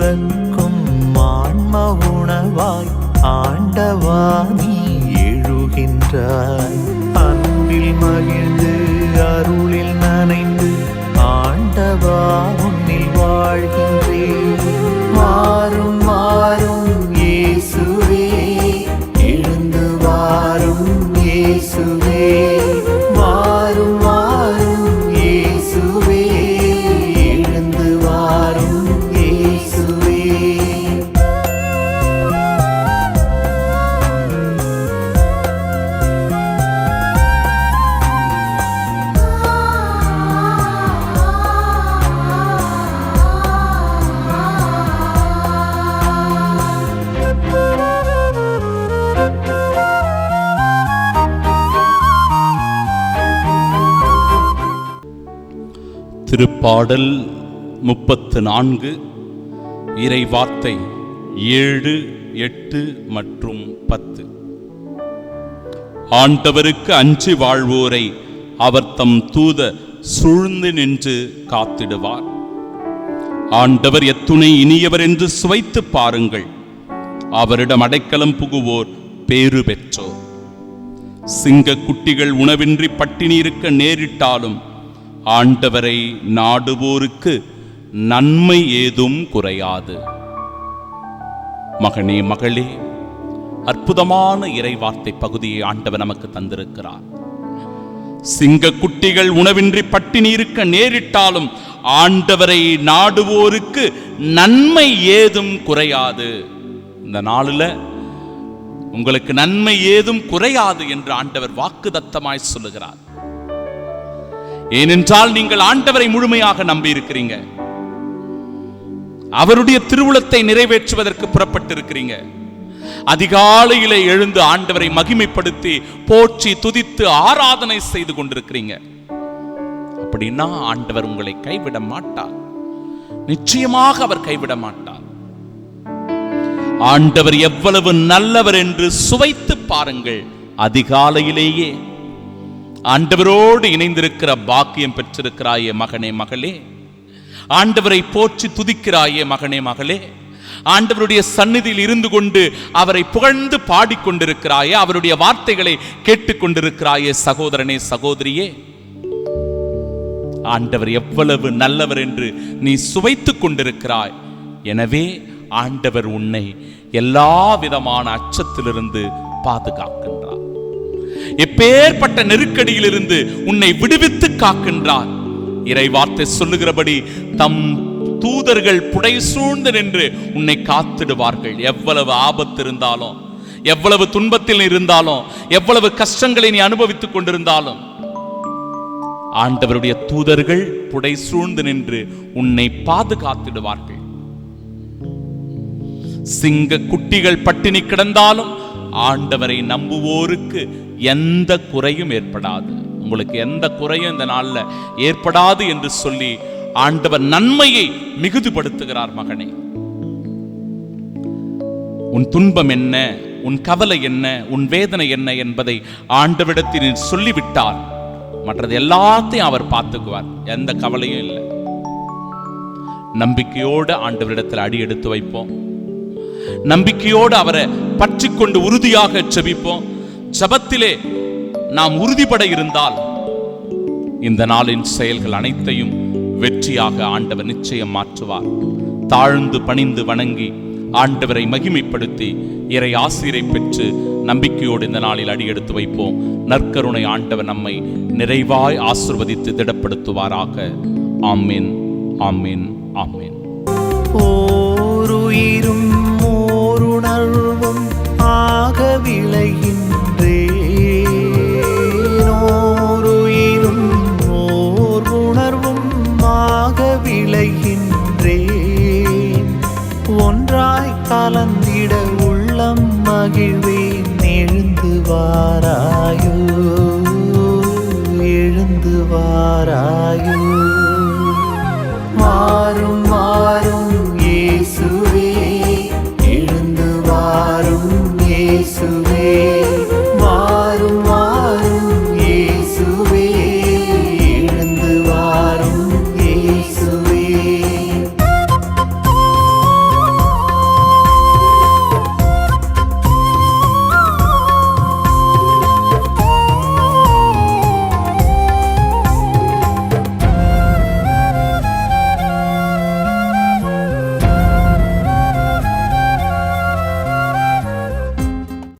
துறக்கும் ஆன்ம உணவாய் ஆண்டவா நீ எழுகின்றாய். அன்பில் மகிழ்ந்து அருளில் நனைந்து ஆண்டவா உன்னில் வாழ்கின்றேன். வாரும் வாரும் இயேசுவே, எழுந்து வாரும் இயேசுவே, வாரும் வாரும் இயேசுவே, எழுந்து வாரும் இயேசுவே. திருப்பாடல் 34 இறைவார்த்தை 7, 8 மற்றும் 10. ஆண்டவருக்கு அஞ்சி வாழ்வோரை அவர் தம் தூத சூழ்ந்து நின்று காத்திடுவார். ஆண்டவர் எத்துணை இனியவர் என்று சுவைத்து பாருங்கள். அவரிடம் அடைக்கலம் புகுவோர் பேறு பெற்றோர். சிங்க குட்டிகள் உணவின்றி பட்டினி இருக்க நேரிட்டாலும் ஆண்டவரை நாடுவோருக்கு நன்மை ஏதும் குறையாது. மகனே மகளே, அற்புதமான இறைவார்த்தை பகுதியை ஆண்டவர் நமக்கு தந்திருக்கிறார். சிங்க குட்டிகள் உணவின்றி பட்டினி இருக்க நேரிட்டாலும் ஆண்டவரை நாடுவோருக்கு நன்மை ஏதும் குறையாது. இந்த நாளில் உங்களுக்கு நன்மை ஏதும் குறையாது என்று ஆண்டவர் வாக்குதத்தமாய் சொல்லுகிறார். ஏனென்றால் நீங்கள் ஆண்டவரை முழுமையாக நம்பி இருக்கிறீங்க. அவருடைய திருவுளத்தை நிறைவேற்றுவதற்கு புறப்பட்டிருக்கிறீங்க. அதிகாலையிலே எழுந்து ஆண்டவரை மகிமைப்படுத்தி போற்றி துதித்து ஆராதனை செய்து கொண்டிருக்கிறீங்க. அப்படின்னா ஆண்டவர் உங்களை கைவிட மாட்டார். நிச்சயமாக அவர் கைவிட மாட்டார். ஆண்டவர் எவ்வளவு நல்லவர் என்று சுவைத்து பாருங்கள். அதிகாலையிலேயே ஆண்டவரோடு இணைந்திருக்கிற பாக்கியம் பெற்றிருக்கிறாயே மகனே மகளே. ஆண்டவரை போற்றி துதிக்கிறாயே மகனே மகளே. ஆண்டவருடைய சந்நிதியில் இருந்து கொண்டு அவரை புகழ்ந்து பாடிக்கொண்டிருக்கிறாயே. அவருடைய வார்த்தைகளை கேட்டுக்கொண்டிருக்கிறாயே சகோதரனே சகோதரியே. ஆண்டவர் எவ்வளவு நல்லவர் என்று நீ சுவைத்துக் கொண்டிருக்கிறாய். எனவே ஆண்டவர் உன்னை எல்லா விதமான அச்சத்திலிருந்து பாதுகாக்கின்றார். எப்பேற்பட்ட நெருக்கடியிலிருந்து உன்னை விடுவித்து காக்கின்றார். இறை வார்த்தை சொல்லுகிறபடி தம் தூதர்கள் புடை சூழ்ந்து நின்று உன்னை காத்திடுவார்கள். எவ்வளவு ஆபத்து இருந்தாலும், எவ்வளவு துன்பத்தில் இருந்தாலும், எவ்வளவு கஷ்டங்களை நீ அனுபவித்துக் கொண்டிருந்தாலும் ஆண்டவருடைய தூதர்கள் புடை சூழ்ந்து நின்று உன்னை பாதுகாத்திடுவார்கள். சிங்க குட்டிகள் பட்டினி கிடந்தாலும் ஆண்டவரை நம்புவோருக்கு எந்த குறையும் ஏற்படாது. உங்களுக்கு எந்த குறையும் இந்த நாளில் ஏற்படாது என்று சொல்லி ஆண்டவர் நன்மையை மிகுதிப்படுத்துகிறார். மகனே, உன் துன்பம் என்ன, உன் கவலை என்ன, உன் வேதனை என்ன என்பதை ஆண்டவரிடத்தில் சொல்லிவிட்டார். மற்றது எல்லாத்தையும் அவர் பார்த்துக்குவார். எந்த கவலையும் இல்லை. நம்பிக்கையோடு ஆண்டவரிடத்தில் அடி எடுத்து வைப்போம். நம்பிக்கையோடு அவரை பற்றி கொண்டு உறுதியாக ஜெபிப்போம். ஜெபத்திலே நாம் உறுதிப்பட இருந்தால் இந்த நாளின் செயல்கள் அனைத்தையும் வெற்றியாக ஆண்டவர் நிச்சயம் மாற்றுவார். தாழ்ந்து பணிந்து வணங்கி ஆண்டவரை மகிமைப்படுத்தி இறை ஆசீரை பெற்று நம்பிக்கையோடு இந்த நாளில் அடி எடுத்து வைப்போம். நற்கருணை ஆண்டவர் நம்மை நிறைவாய் ஆசீர்வதித்து திடப்படுத்துவாராக. ஆமீன், ஆமீன், ஆமீன். ஓருயிரும் ஓருணர்வும் ஆக விளைகின்றேன். ஓருயிரும் ஓர் உணர்வும் ஆக விளைகின்றேன். ஒன்றாய் கலந்திட உள்ளம் மகிழ்வேன். எழுந்து வாராயோ, எழுந்து வாராயோ.